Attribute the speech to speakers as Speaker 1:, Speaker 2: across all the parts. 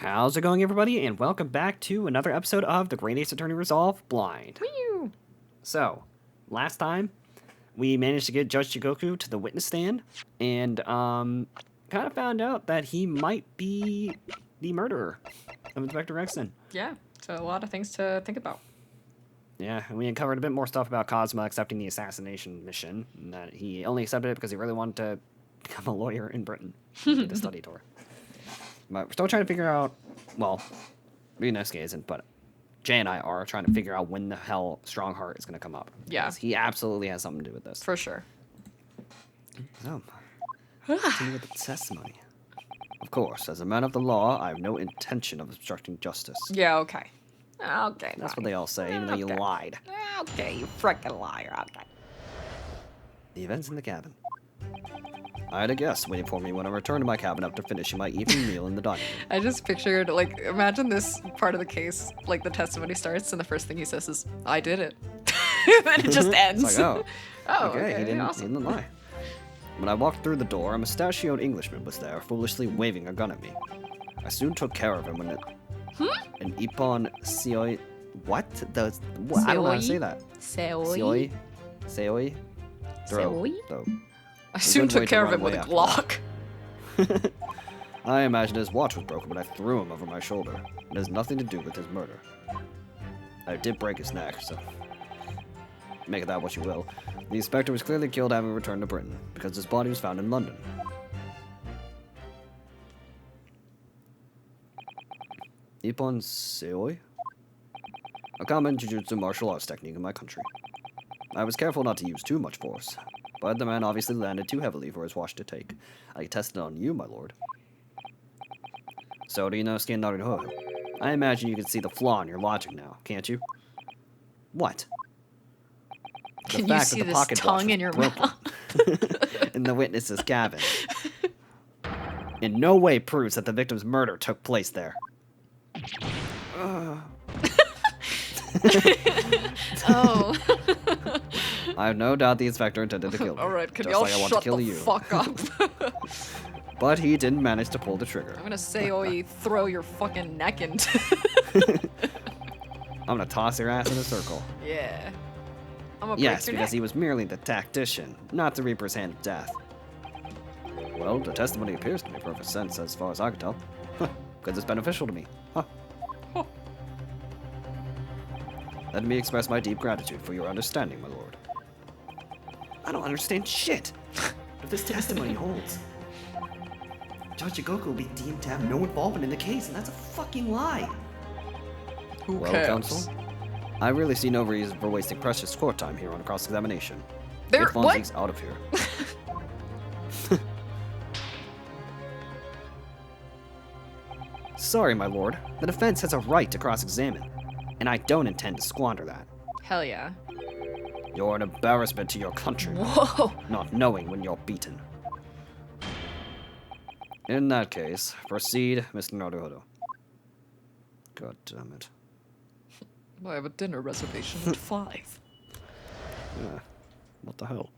Speaker 1: How's it going, everybody? And welcome back to another episode of the Great Ace Attorney Resolve Blind.
Speaker 2: Woo!
Speaker 1: So, last time, we managed to get Judge Chigoku to the witness stand, and kind of found out that he might be the murderer of Inspector Rexton.
Speaker 2: Yeah, so a lot of things to think about.
Speaker 1: Yeah, and we uncovered a bit more stuff about Cosma accepting the assassination mission, and that he only accepted it because he really wanted to become a lawyer in Britain. Get a study tour. But we're still trying to figure out, well, Ryunosuke isn't, but Jay and I are trying to figure out when the hell Strongheart is going to come up.
Speaker 2: Yeah.
Speaker 1: Because he absolutely has something to do with this.
Speaker 2: For sure.
Speaker 1: So, continue with the testimony. Of course, as a man of the law, I have no intention of obstructing justice.
Speaker 2: Yeah, okay. Okay.
Speaker 1: That's what they all say, even though you lied.
Speaker 2: Okay, you frickin' liar. Okay.
Speaker 1: The events in the cabin. I had a guest waiting for me when I returned to my cabin after finishing my evening meal in the dining room.
Speaker 2: I just pictured, like, imagine this part of the case, like, the testimony starts, and the first thing he says is, I did it. And then it just ends.
Speaker 1: It's like,
Speaker 2: Oh,
Speaker 1: okay, he didn't,
Speaker 2: awesome.
Speaker 1: he didn't lie. When I walked through the door, a mustachioed Englishman was there, foolishly waving a gun at me. I soon took care of him when an Ippon Seoi... What? I don't know how to say that.
Speaker 2: Seoi?
Speaker 1: Seoi?
Speaker 2: Seoi?
Speaker 1: Throw.
Speaker 2: I soon took care of him with a
Speaker 1: after
Speaker 2: Glock.
Speaker 1: I imagined his watch was broken, but I threw him over my shoulder. It has nothing to do with his murder. I did break his neck, so make of that what you will. The inspector was clearly killed having returned to Britain, because his body was found in London. Ippon Seoi? A common jujutsu martial arts technique in my country. I was careful not to use too much force, but the man obviously landed too heavily for his watch to take. I tested on you, my lord. So, Ryunosuke Naruhodo, I imagine you can see the flaw in your logic now, can't you? What?
Speaker 2: Can you see this tongue in your mouth?
Speaker 1: In the witness's cabin. In no way proves that the victim's murder took place there.
Speaker 2: Oh.
Speaker 1: I have no doubt the inspector intended to kill me.
Speaker 2: Alright, can
Speaker 1: just
Speaker 2: y'all
Speaker 1: like I want to
Speaker 2: shut
Speaker 1: kill
Speaker 2: the
Speaker 1: you.
Speaker 2: fuck up?
Speaker 1: But he didn't manage to pull the trigger.
Speaker 2: I'm gonna say, throw your fucking neck into.
Speaker 1: I'm gonna toss your ass in a circle.
Speaker 2: Yeah. I'm gonna
Speaker 1: Yes,
Speaker 2: break your
Speaker 1: because
Speaker 2: neck.
Speaker 1: he was merely the tactician, not the Reaper's hand of death. Well, the testimony appears to make perfect sense as far as I can tell. Because it's beneficial to me. Huh.
Speaker 2: Huh.
Speaker 1: Let me express my deep gratitude for your understanding, my lord. I don't understand shit. If this testimony holds, Judge Chigoku will be deemed to have no involvement in the case, and that's a fucking lie.
Speaker 2: Who
Speaker 1: Well,
Speaker 2: cares?
Speaker 1: counsel, I really see no reason for wasting precious court time here on cross-examination.
Speaker 2: There,
Speaker 1: Get Von
Speaker 2: what?
Speaker 1: Zieg's out of here. Sorry, my lord. The defense has a right to cross-examine, and I don't intend to squander that.
Speaker 2: Hell yeah.
Speaker 1: You're an embarrassment to your country,
Speaker 2: Whoa.
Speaker 1: not knowing when you're beaten. In that case, proceed, Mr. Naruhodo. God damn it.
Speaker 2: I have a dinner reservation at 5.
Speaker 1: Yeah. What the hell?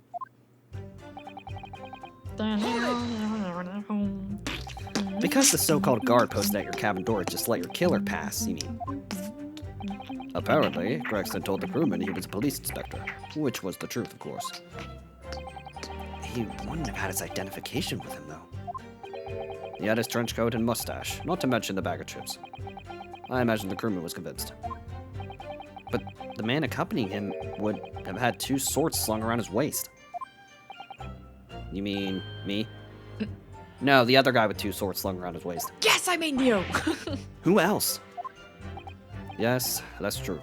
Speaker 1: Because the so-called guard posted at your cabin door just let your killer pass, you mean? Apparently, Gregson told the crewman he was a police inspector, which was the truth, of course. He wouldn't have had his identification with him, though. He had his trench coat and mustache, not to mention the bag of chips. I imagine the crewman was convinced. But the man accompanying him would have had 2 swords slung around his waist. You mean me? No, the other guy with 2 swords slung around his waist.
Speaker 2: Yes, I mean you!
Speaker 1: Who else? Yes, that's true.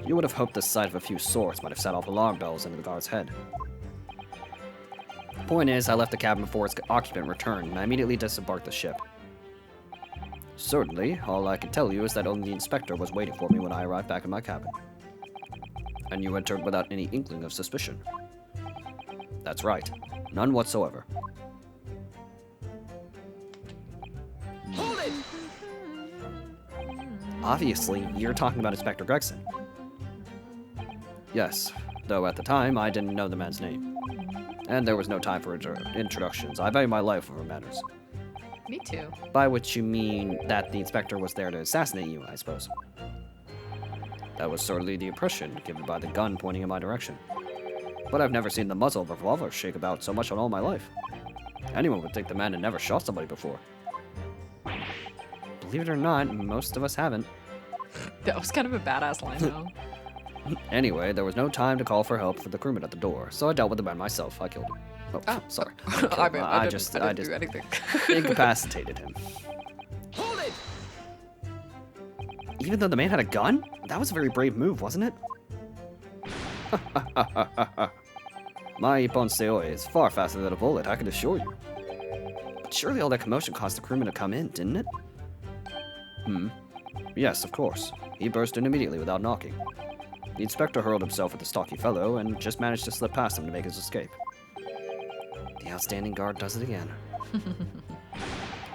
Speaker 1: You would have hoped the sight of a few swords might have set off alarm bells into the guard's head. Point is, I left the cabin before its occupant returned, and I immediately disembarked the ship. Certainly, all I can tell you is that only the inspector was waiting for me when I arrived back in my cabin. And you entered without any inkling of suspicion. That's right. None whatsoever.
Speaker 2: Hold it!
Speaker 1: Obviously, you're talking about Inspector Gregson. Yes, though at the time, I didn't know the man's name. And there was no time for introductions. I value my life over manners.
Speaker 2: Me too.
Speaker 1: By which you mean that the inspector was there to assassinate you, I suppose. That was certainly the impression given by the gun pointing in my direction. But I've never seen the muzzle of a revolver shake about so much in all my life. Anyone would think the man had never shot somebody before. Believe it or not, most of us haven't.
Speaker 2: That was kind of a badass line, though.
Speaker 1: Anyway, there was no time to call for help for the crewman at the door, so I dealt with the man myself. I killed him. Oh, sorry.
Speaker 2: I didn't
Speaker 1: just
Speaker 2: do anything.
Speaker 1: incapacitated him.
Speaker 3: Hold it!
Speaker 1: Even though the man had a gun? That was a very brave move, wasn't it? My Ippon Seoi is far faster than a bullet, I can assure you. But surely all that commotion caused the crewman to come in, didn't it? Yes, of course. He burst in immediately without knocking. The inspector hurled himself at the stocky fellow and just managed to slip past him to make his escape. The outstanding guard does it again.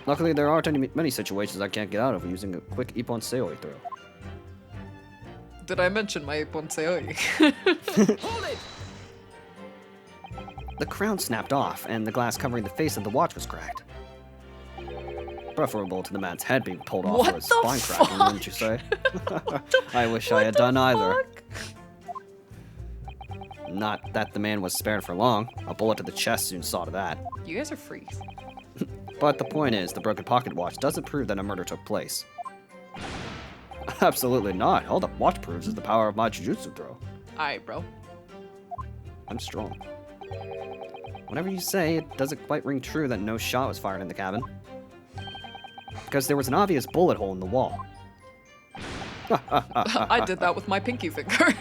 Speaker 1: Luckily, there aren't many situations I can't get out of using a quick Ippon Seoi throw.
Speaker 2: Did I mention my Bonsei?
Speaker 3: Hold it!
Speaker 1: The crown snapped off, and the glass covering the face of the watch was cracked. Preferable to the man's head being pulled off
Speaker 2: What
Speaker 1: or his
Speaker 2: the
Speaker 1: spine cracking, wouldn't you say? I wish I had done either. Not that the man was spared for long. A bullet to the chest soon saw to that.
Speaker 2: You guys are freaks.
Speaker 1: But the point is, the broken pocket watch doesn't prove that a murder took place. Absolutely not. All the watch proves is the power of my jujutsu throw.
Speaker 2: Alright, bro.
Speaker 1: I'm strong. Whatever you say, it doesn't quite ring true that no shot was fired in the cabin. Because there was an obvious bullet hole in the wall.
Speaker 2: I did that with my pinky finger.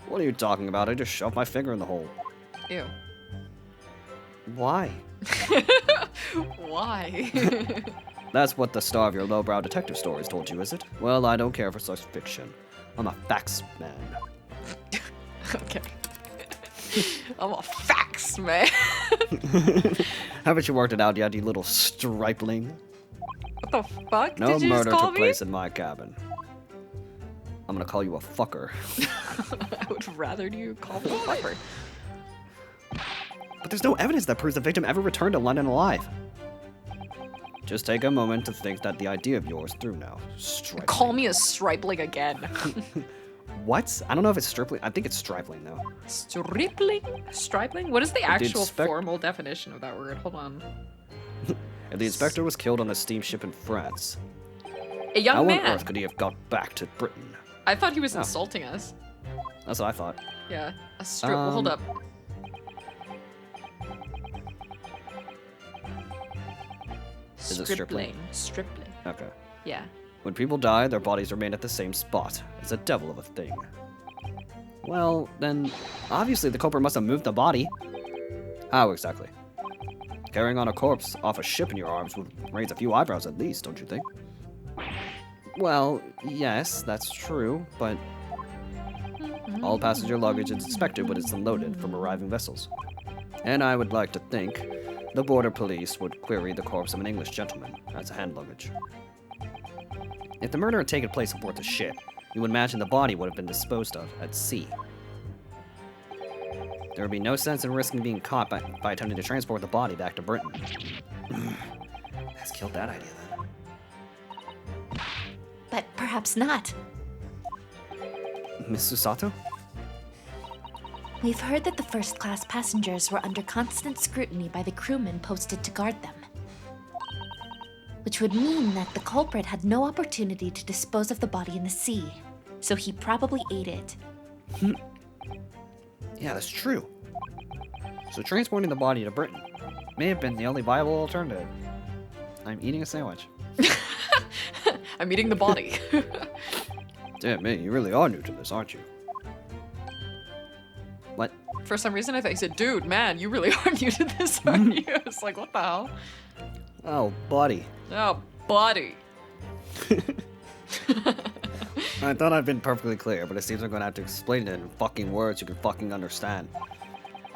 Speaker 1: What are you talking about? I just shoved my finger in the hole.
Speaker 2: Ew.
Speaker 1: Why?
Speaker 2: Why?
Speaker 1: That's what the star of your lowbrow detective stories told you, is it? Well, I don't care for such fiction. I'm a facts man.
Speaker 2: Okay. I'm a fax man.
Speaker 1: Haven't you worked it out yet, you little stripling?
Speaker 2: What the fuck?
Speaker 1: No
Speaker 2: Did you
Speaker 1: murder
Speaker 2: just call
Speaker 1: took
Speaker 2: me?
Speaker 1: place in my cabin. I'm gonna call you a fucker.
Speaker 2: I would rather you call me a fucker.
Speaker 1: But there's no evidence that proves the victim ever returned to London alive. Just take a moment to think that the idea of yours through now. Stripling.
Speaker 2: Call me a stripling again.
Speaker 1: What? I don't know if it's stripling. I think it's stripling, though.
Speaker 2: Stripling? Stripling? What is the actual
Speaker 1: inspect-
Speaker 2: formal definition of that word? Hold on.
Speaker 1: If the inspector was killed on a steamship in France,
Speaker 2: A young
Speaker 1: how on
Speaker 2: man.
Speaker 1: earth could he have got back to Britain?
Speaker 2: I thought he was
Speaker 1: Oh.
Speaker 2: insulting us.
Speaker 1: That's what I thought.
Speaker 2: Yeah. A hold up.
Speaker 1: Is it stripling?
Speaker 2: Stripling.
Speaker 1: Okay.
Speaker 2: Yeah.
Speaker 1: When people die, their bodies remain at the same spot. It's a devil of a thing. Well, then, obviously the culprit must have moved the body. How exactly? Carrying on a corpse off a ship in your arms would raise a few eyebrows at least, don't you think? Well, yes, that's true, but all passenger luggage is inspected when it's unloaded from arriving vessels. And I would like to think the border police would query the corpse of an English gentleman as a hand luggage. If the murder had taken place aboard the ship, you would imagine the body would have been disposed of at sea. There would be no sense in risking being caught by attempting to transport the body back to Britain. Let's kill that idea then.
Speaker 4: But perhaps not.
Speaker 1: Miss Susato?
Speaker 4: We've heard that the first-class passengers were under constant scrutiny by the crewmen posted to guard them. Which would mean that the culprit had no opportunity to dispose of the body in the sea, so he probably ate it.
Speaker 1: Yeah, that's true. So transporting the body to Britain may have been the only viable alternative. I'm eating a sandwich.
Speaker 2: I'm eating the body.
Speaker 1: Damn me, you really are new to this, aren't you? What?
Speaker 2: For some reason, I thought you said, dude, man, you really are new to this, aren't you? I was like, what the hell?
Speaker 1: Oh, buddy.
Speaker 2: Oh, body.
Speaker 1: I thought I'd been perfectly clear, but it seems I'm gonna have to explain it in fucking words you can fucking understand.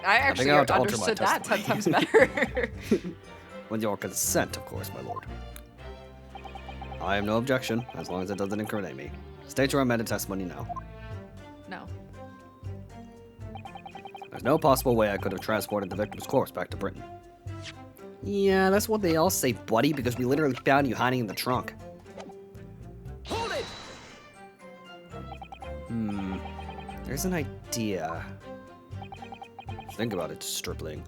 Speaker 2: I actually
Speaker 1: I have to alter my
Speaker 2: understood that 10
Speaker 1: testimony.
Speaker 2: times better.
Speaker 1: With your consent, of course, my lord. I have no objection, as long as it doesn't incriminate me. State your amended testimony now.
Speaker 2: No.
Speaker 1: There's no possible way I could have transported the victim's corpse back to Britain. Yeah, that's what they all say, buddy, because we literally found you hiding in the trunk.
Speaker 3: Hold it!
Speaker 1: There's an idea. Think about it, stripling.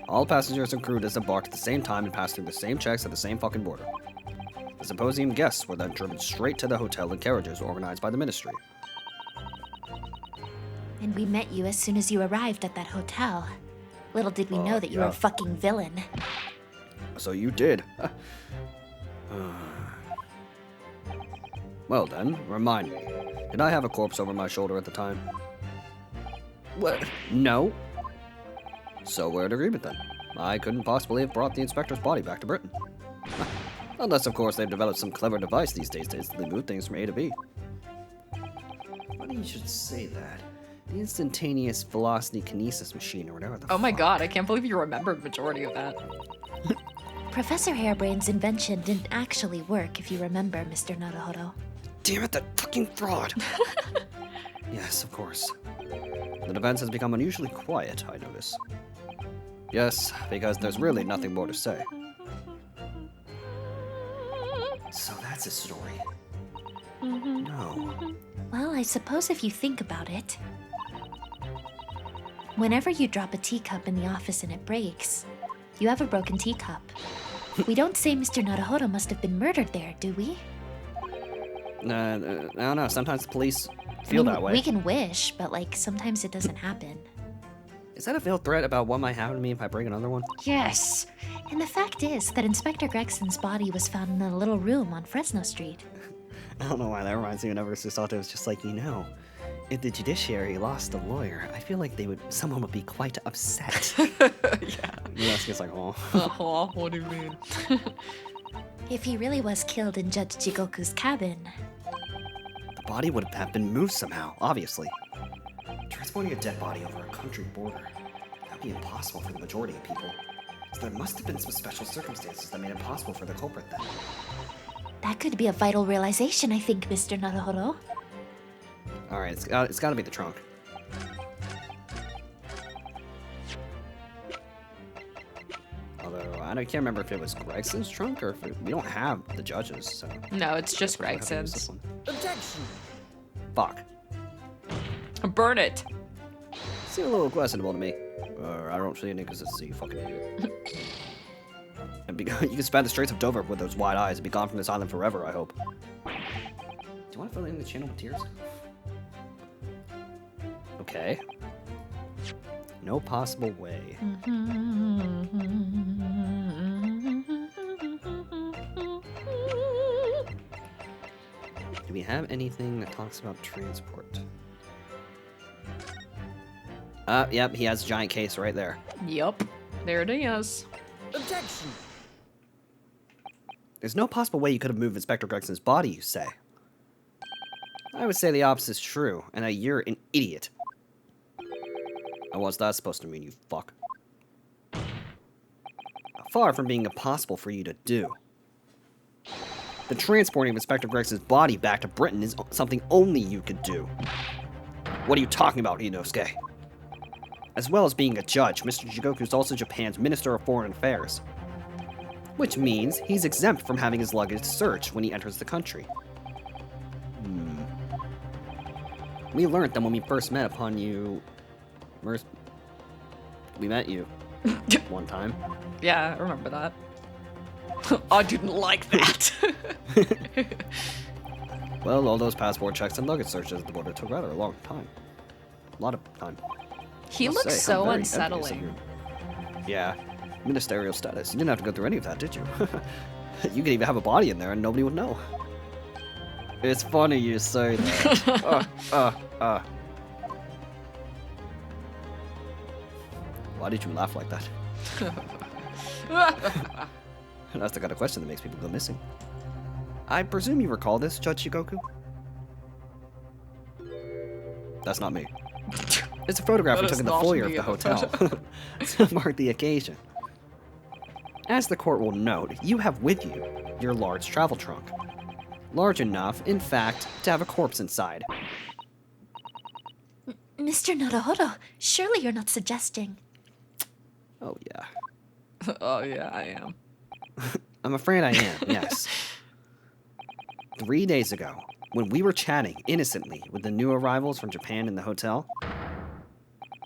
Speaker 1: All passengers and crew disembarked at the same time and passed through the same checks at the same fucking border. The symposium guests were then driven straight to the hotel in carriages organized by the ministry.
Speaker 4: And we met you as soon as you arrived at that hotel. Little did we know that you were
Speaker 1: yeah.
Speaker 4: a fucking villain.
Speaker 1: So you did. Well then, remind me. Did I have a corpse over my shoulder at the time? What? No. So we're in agreement then. I couldn't possibly have brought the inspector's body back to Britain. Unless, of course, they've developed some clever device these days to instantly move things from A to B. Funny you should say that. The instantaneous velocity kinesis machine or whatever the
Speaker 2: Oh my
Speaker 1: fuck.
Speaker 2: god, I can't believe you remembered majority of that.
Speaker 4: Professor Hairbrain's invention didn't actually work, if you remember, Mr. Naruhodo.
Speaker 1: Damn it, that fucking fraud! Yes, of course. The defense has become unusually quiet, I notice. Yes, because there's really nothing more to say. So that's his story. No.
Speaker 4: Well, I suppose if you think about it. Whenever you drop a teacup in the office and it breaks, you have a broken teacup. We don't say Mr. Naruhodo must have been murdered there, do we?
Speaker 1: I don't know, sometimes the police feel that way.
Speaker 4: We can wish, but like sometimes it doesn't happen.
Speaker 1: Is that a veiled threat about what might happen to me if I break another one?
Speaker 4: Yes. And the fact is that Inspector Gregson's body was found in a little room on Fresno Street.
Speaker 1: I don't know why that reminds me whenever Susato was just like, if the judiciary lost a lawyer, I feel like someone would be quite upset.
Speaker 2: Yeah.
Speaker 1: Ryunosuke's like, oh.
Speaker 2: Oh, what do you mean?
Speaker 4: If he really was killed in Judge Jigoku's cabin.
Speaker 1: The body would have been moved somehow, obviously. Transporting a dead body over a country border, that'd be impossible for the majority of people. So there must have been some special circumstances that made it possible for the culprit then.
Speaker 4: That could be a vital realization, I think, Mr. Naruhodo.
Speaker 1: Alright, it's gotta be the trunk. Although, I can't remember if it was Gregson's trunk or if we don't have the judges, so...
Speaker 2: No, it's just
Speaker 1: we'll have to use
Speaker 2: Gregson's.
Speaker 1: this one.
Speaker 3: Objection!
Speaker 1: Fuck.
Speaker 2: Burn it.
Speaker 1: Seems a little questionable to me. I don't see it because it's you fucking idiot. And you can span the Straits of Dover with those wide eyes and be gone from this island forever, I hope. Do you want to fill in the channel with tears? Okay. No possible way. Do we have anything that talks about transport? Yep, he has a giant case right there.
Speaker 2: Yup. There it is.
Speaker 3: Objection!
Speaker 1: There's no possible way you could have moved Inspector Gregson's body, you say? I would say the opposite is true, and that you're an idiot. And what's that supposed to mean, you fuck? Far from being impossible for you to do. The transporting of Inspector Gregson's body back to Britain is something only you could do. What are you talking about, Ryunosuke? As well as being a judge, Mr. Jigoku is also Japan's Minister of Foreign Affairs. Which means he's exempt from having his luggage searched when he enters the country. We learned that when we first met upon you... We met you. One time.
Speaker 2: Yeah, I remember that. I didn't like that.
Speaker 1: Well, all those passport checks and luggage searches at the border took rather a long time. A lot of time.
Speaker 2: He
Speaker 1: Must
Speaker 2: looks
Speaker 1: say,
Speaker 2: so
Speaker 1: I'm very envious of
Speaker 2: unsettling.
Speaker 1: your- Yeah. Ministerial status. You didn't have to go through any of that, did you? You could even have a body in there and nobody would know. It's funny you say that. Why did you laugh like that? That's the kind of question that makes people go missing. I presume you recall this, Judge Jigoku? That's not me. It's a photograph we
Speaker 2: That
Speaker 1: took
Speaker 2: is
Speaker 1: in the
Speaker 2: not
Speaker 1: foyer of
Speaker 2: me
Speaker 1: the
Speaker 2: in the
Speaker 1: hotel to mark the occasion. As the court will note, you have with you your large travel trunk. Large enough, in fact, to have a corpse inside.
Speaker 4: Mr. Naruhodo, surely you're not suggesting.
Speaker 1: Oh, yeah.
Speaker 2: Oh, yeah, I am.
Speaker 1: I'm afraid I am, yes. 3 days ago, when we were chatting innocently with the new arrivals from Japan in the hotel,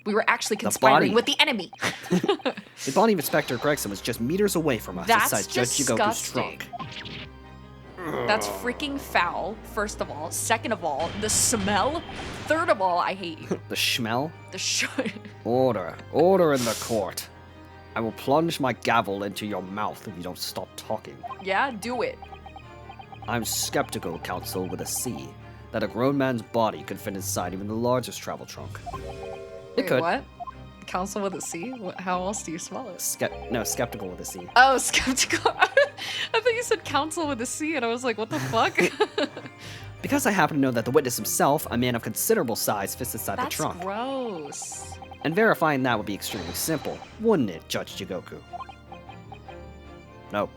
Speaker 2: We were actually conspiring
Speaker 1: body.
Speaker 2: with the enemy.
Speaker 1: the body of Inspector Gregson was just meters away from us
Speaker 2: That's
Speaker 1: inside Judge Jigoku's
Speaker 2: disgusting.
Speaker 1: trunk.
Speaker 2: That's freaking foul, first of all. Second of all, the smell. Third of all, I hate you.
Speaker 1: The schmell?
Speaker 2: The
Speaker 1: Order. Order in the court. I will plunge my gavel into your mouth if you don't stop talking.
Speaker 2: Yeah, do it.
Speaker 1: I'm skeptical, Counsel with a C, that a grown man's body could fit inside even the largest travel trunk. It
Speaker 2: Wait,
Speaker 1: could.
Speaker 2: what? Council with a C? How else do you spell it?
Speaker 1: Skeptical with a C.
Speaker 2: Oh, skeptical. I thought you said council with a C, and I was like, what the fuck?
Speaker 1: Because I happen to know that the witness himself, a man of considerable size, fits inside the
Speaker 2: That's
Speaker 1: trunk.
Speaker 2: gross.
Speaker 1: And verifying that would be extremely simple, wouldn't it, Judge Jigoku? No.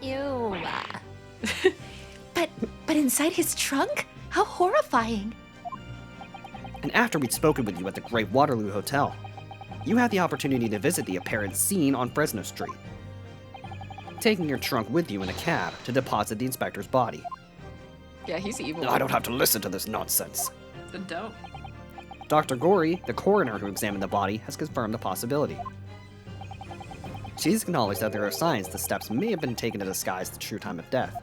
Speaker 4: Ew. But inside his trunk? How horrifying.
Speaker 1: And after we'd spoken with you at the Great Waterloo Hotel, you had the opportunity to visit the apparent scene on Fresno Street, taking your trunk with you in a cab to deposit the inspector's body.
Speaker 2: Yeah, he's evil.
Speaker 1: I don't have to listen to this nonsense.
Speaker 2: Then don't.
Speaker 1: Dr. Gori, the coroner who examined the body, has confirmed the possibility. She's acknowledged that there are signs the steps may have been taken to disguise the true time of death.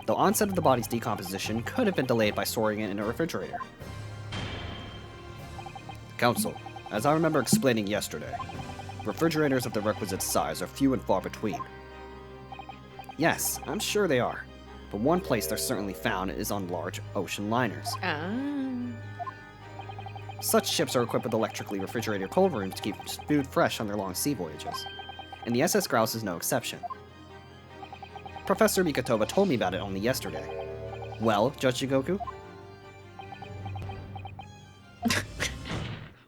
Speaker 1: The onset of the body's decomposition could have been delayed by storing it in a refrigerator. Counsel, as I remember explaining yesterday, refrigerators of the requisite size are few and far between. Yes, I'm sure they are, but one place they're certainly found is on large ocean liners. Such ships are equipped with electrically refrigerated cold rooms to keep food fresh on their long sea voyages, and the SS Grouse is no exception. Professor Mikatova told me about it only yesterday. Well, Judge Jigoku?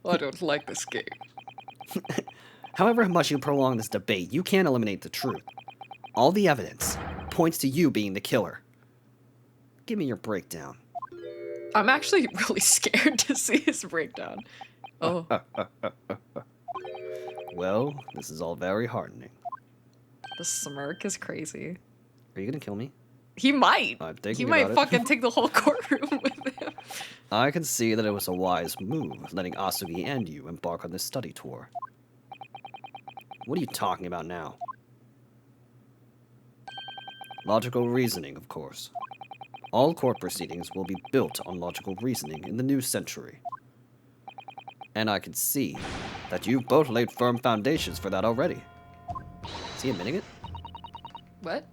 Speaker 2: I don't like this game.
Speaker 1: However much you prolong this debate, you can't eliminate the truth. All the evidence points to you being the killer. Give me your breakdown.
Speaker 2: I'm actually really scared to see his breakdown. Oh.
Speaker 1: Well, this is all very heartening.
Speaker 2: The smirk is crazy.
Speaker 1: Are you gonna kill me?
Speaker 2: He might.
Speaker 1: I'm thinking
Speaker 2: He might
Speaker 1: about it.
Speaker 2: fucking take the whole courtroom with him.
Speaker 1: I can see that it was a wise move, letting Asugi and you embark on this study tour. What are you talking about now? Logical reasoning, of course. All court proceedings will be built on logical reasoning in the new century. And I can see that you've both laid firm foundations for that already. Is he admitting it?
Speaker 2: What?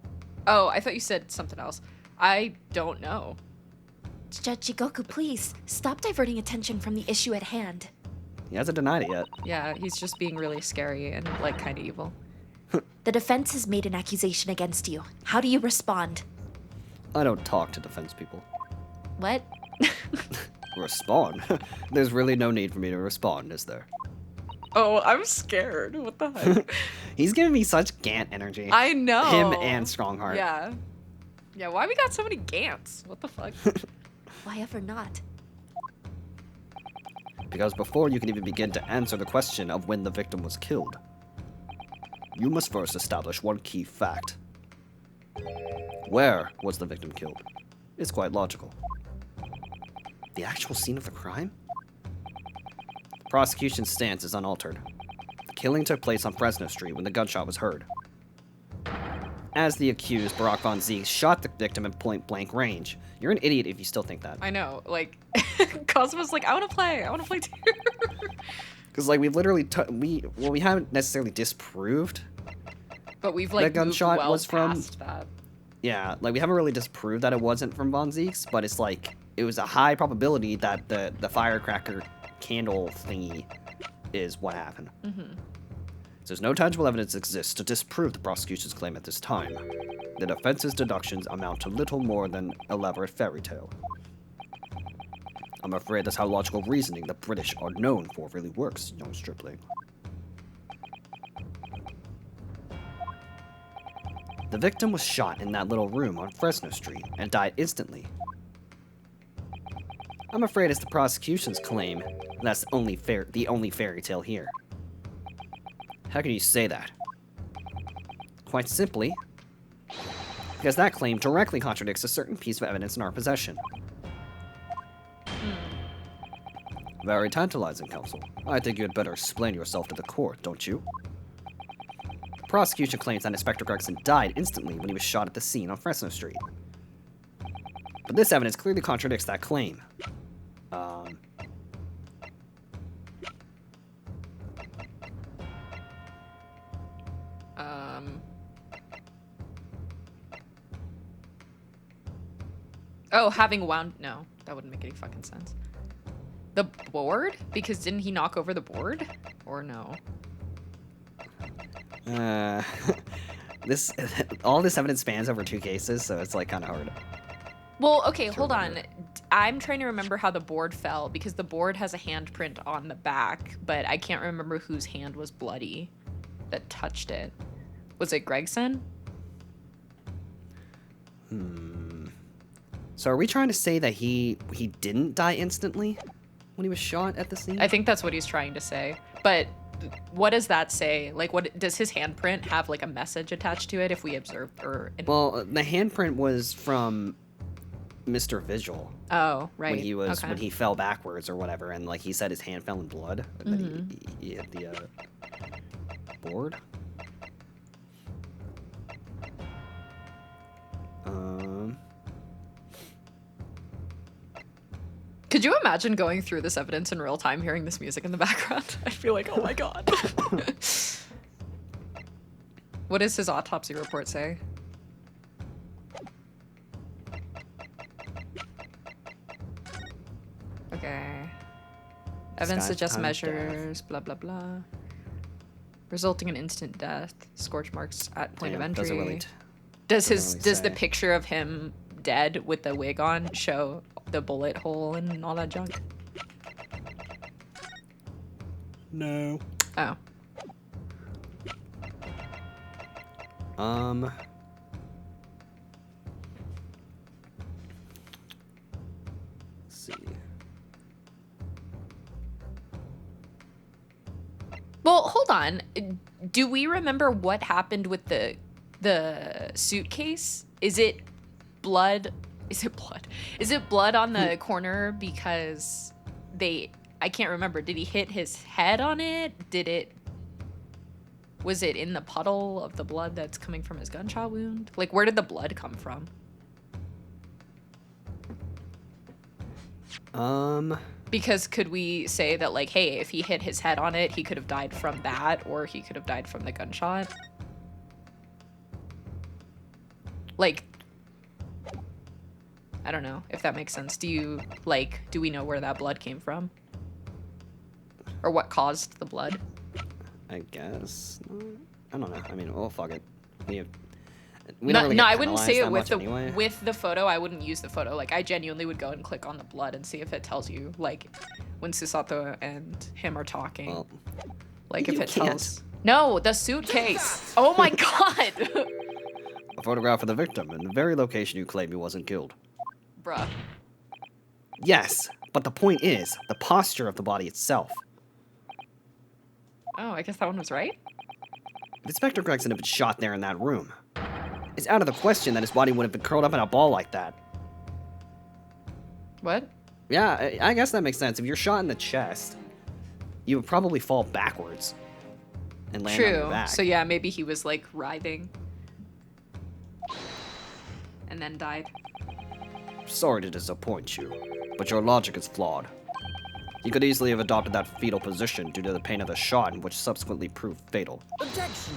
Speaker 2: Oh, I thought you said something else. I don't know.
Speaker 4: Judge Jigoku, please, stop diverting attention from the issue at hand.
Speaker 1: He hasn't denied it yet.
Speaker 2: Yeah, he's just being really scary and, like, kind of evil.
Speaker 4: The defense has made an accusation against you. How do you respond?
Speaker 1: I don't talk to defense people.
Speaker 4: What?
Speaker 1: Respond? There's really no need for me to respond, is there?
Speaker 2: Oh, I'm scared. What the heck?
Speaker 1: He's giving me such Gant energy.
Speaker 2: I know.
Speaker 1: Him and Strongheart.
Speaker 2: Yeah. Yeah, why we got so many Gants? What the fuck?
Speaker 4: Why ever not?
Speaker 1: Because before you can even begin to answer the question of when the victim was killed, you must first establish one key fact. Where was the victim killed? It's quite logical. The actual scene of the crime? The prosecution's stance is unaltered. The killing took place on Fresno Street when the gunshot was heard. As the accused, Barack Von Zeke shot the victim at point-blank range. You're an idiot if you still think that.
Speaker 2: I know. Like, Cosmo's like, I want to play too.
Speaker 1: Because, like, we've literally, we haven't necessarily disproved.
Speaker 2: But we've, like,
Speaker 1: The gunshot
Speaker 2: moved well
Speaker 1: was from-
Speaker 2: past that.
Speaker 1: Yeah, like, we haven't really disproved that it wasn't from Von Zeke's, but it's like, it was a high probability that the firecracker candle thingy is what happened.
Speaker 2: Mm-hmm.
Speaker 1: Since no tangible evidence exists to disprove the prosecution's claim at this time, the defense's deductions amount to little more than elaborate fairy tale. I'm afraid that's how logical reasoning the British are known for really works, young stripling. The victim was shot in that little room on Fresno Street and died instantly. I'm afraid it's the prosecution's claim that's the only fairy tale here. How can you say that? Quite simply, because that claim directly contradicts a certain piece of evidence in our possession. Very tantalizing, counsel. I think you had better explain yourself to the court, don't you? The prosecution claims that Inspector Gregson died instantly when he was shot at the scene on Fresno Street. But this evidence clearly contradicts that claim.
Speaker 2: Oh, having wound... No, that wouldn't make any fucking sense. The board? Because didn't he knock over the board? Or no?
Speaker 1: All this evidence spans over 2 cases, so it's like kind of hard.
Speaker 2: Well, okay, hold on. I'm trying to remember how the board fell, because the board has a handprint on the back, but I can't remember whose hand was bloody that touched it. Was it Gregson?
Speaker 1: So are we trying to say that he didn't die instantly when he was shot at the scene?
Speaker 2: I think that's what he's trying to say. But what does that say? Like, what does his handprint have, like, a message attached to it if we observe or...
Speaker 1: Well, the handprint was from Mr. Visual.
Speaker 2: Oh, right.
Speaker 1: When he was
Speaker 2: okay.
Speaker 1: when he fell backwards or whatever, and like he said his hand fell in blood. And then he hit the board.
Speaker 2: Could you imagine going through this evidence in real time, hearing this music in the background? I feel like, oh my god. What does his autopsy report say? Okay. Evidence suggests measures, blah, blah, blah. Resulting in instant death, scorch marks at point of entry. Does the picture of him dead with the wig on show the bullet hole and all that junk?
Speaker 1: No.
Speaker 2: Oh.
Speaker 1: Let's see.
Speaker 2: Well, hold on. Do we remember what happened with the suitcase? Is it blood? Is it blood? Is it blood on the corner because I can't remember. Did he hit his head on it? Was it in the puddle of the blood that's coming from his gunshot wound? Like, where did the blood come from? Because could we say that, like, hey, if he hit his head on it, he could have died from that, or he could have died from the gunshot? Like, I don't know if that makes sense. Do we know where that blood came from? Or what caused the blood?
Speaker 1: I guess. I don't know. I mean, well, fuck it.
Speaker 2: I wouldn't say it with the photo. I wouldn't use the photo. Like, I genuinely would go and click on the blood and see if it tells you, like, when Susato and him are talking. Well, like, if it tells. No, the suitcase. Oh my god.
Speaker 1: A photograph of the victim in the very location you claim he wasn't killed.
Speaker 2: Bruh.
Speaker 1: Yes, but the point is the posture of the body itself.
Speaker 2: Oh, I guess that one was right.
Speaker 1: If Inspector Gregson had been shot there in that room, it's out of the question that his body would have been curled up in a ball like that.
Speaker 2: What?
Speaker 1: Yeah, I guess that makes sense. If you're shot in the chest, you would probably fall backwards and land on your back.
Speaker 2: So yeah, maybe he was like writhing and then died.
Speaker 1: Sorry to disappoint you, but your logic is flawed. You could easily have adopted that fetal position due to the pain of the shot, which subsequently proved fatal.
Speaker 3: Objection.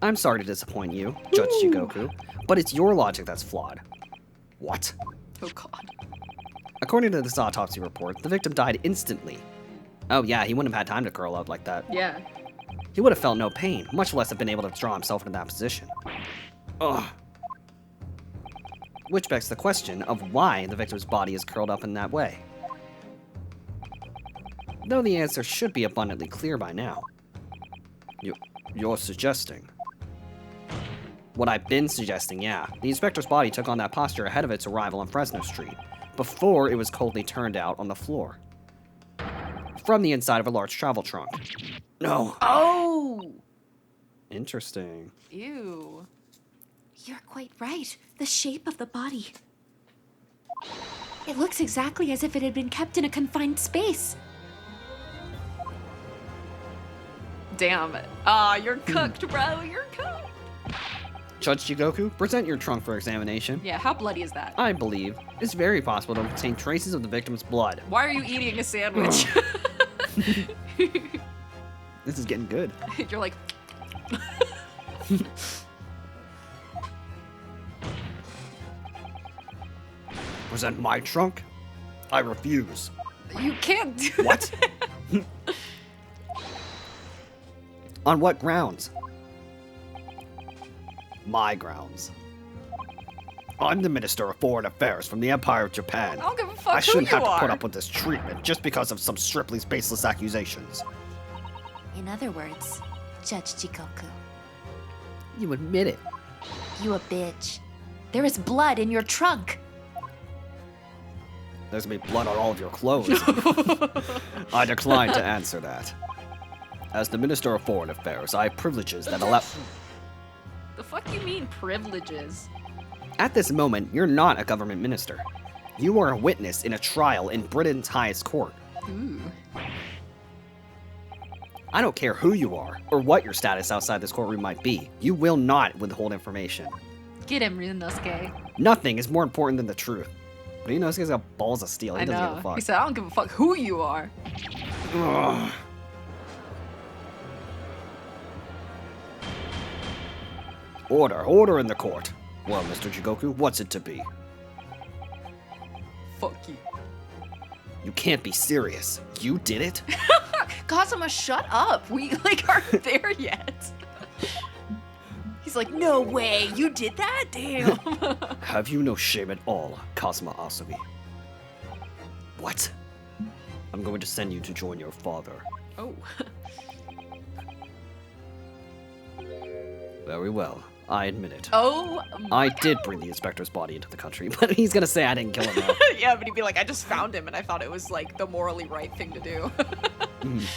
Speaker 1: I'm sorry to disappoint you, Judge Shigoku, but it's your logic that's flawed. What?
Speaker 2: Oh god.
Speaker 1: According to this autopsy report, the victim died instantly. Oh yeah, he wouldn't have had time to curl up like that.
Speaker 2: Yeah.
Speaker 1: He would have felt no pain, much less have been able to draw himself into that position. Ugh. Which begs the question of why the victim's body is curled up in that way. Though the answer should be abundantly clear by now. You're suggesting? What I've been suggesting, yeah. The inspector's body took on that posture ahead of its arrival on Fresno Street, before it was coldly turned out on the floor. from the inside of a large travel trunk. No.
Speaker 2: Oh!
Speaker 1: Interesting.
Speaker 2: Ew.
Speaker 4: You're quite right. The shape of the body. It looks exactly as if it had been kept in a confined space.
Speaker 2: Damn it. You're cooked, bro. You're cooked.
Speaker 1: Judge Jigoku, present your trunk for examination.
Speaker 2: Yeah, how bloody is that?
Speaker 1: I believe it's very possible to contain traces of the victim's blood.
Speaker 2: Why are you eating a sandwich?
Speaker 1: This is getting good.
Speaker 2: You're like...
Speaker 1: Present my trunk? I refuse.
Speaker 2: You can't do
Speaker 1: What? On what grounds? My grounds. I'm the Minister of Foreign Affairs from the Empire of Japan.
Speaker 2: I don't give a fuck
Speaker 1: I shouldn't
Speaker 2: who you
Speaker 1: have to put
Speaker 2: are.
Speaker 1: up with this treatment just because of some Stripley's baseless accusations.
Speaker 4: In other words, Judge Jikoku,
Speaker 1: You admit it.
Speaker 4: you a bitch. There is blood in your trunk.
Speaker 1: There's gonna be blood on all of your clothes. I decline to answer that. As the Minister of Foreign Affairs, I have privileges that allow...
Speaker 2: The fuck you mean privileges?
Speaker 1: At this moment, you're not a government minister. You are a witness in a trial in Britain's highest court.
Speaker 2: Ooh.
Speaker 1: I don't care who you are, or what your status outside this courtroom might be. You will not withhold information.
Speaker 2: Get him, Ryunosuke.
Speaker 1: Nothing is more important than the truth. But Ryunosuke's got balls of steel. He
Speaker 2: I
Speaker 1: doesn't
Speaker 2: know.
Speaker 1: give a fuck.
Speaker 2: He said, I don't give a fuck who you are.
Speaker 1: Ugh. Order in the court. Well, Mr. Jigoku, what's it to be?
Speaker 2: Fuck you.
Speaker 1: You can't be serious. You did it?
Speaker 2: Kazuma, shut up. We, aren't there yet. He's like, no way, you did that? Damn.
Speaker 1: Have you no shame at all, Kazuma Asugi? What? I'm going to send you to join your father.
Speaker 2: Oh.
Speaker 1: Very well. I admit it.
Speaker 2: Oh.
Speaker 1: I did bring the inspector's body into the country, but he's gonna say I didn't kill him now.
Speaker 2: Yeah, but he'd be like, I just found him and I thought it was the morally right thing to do.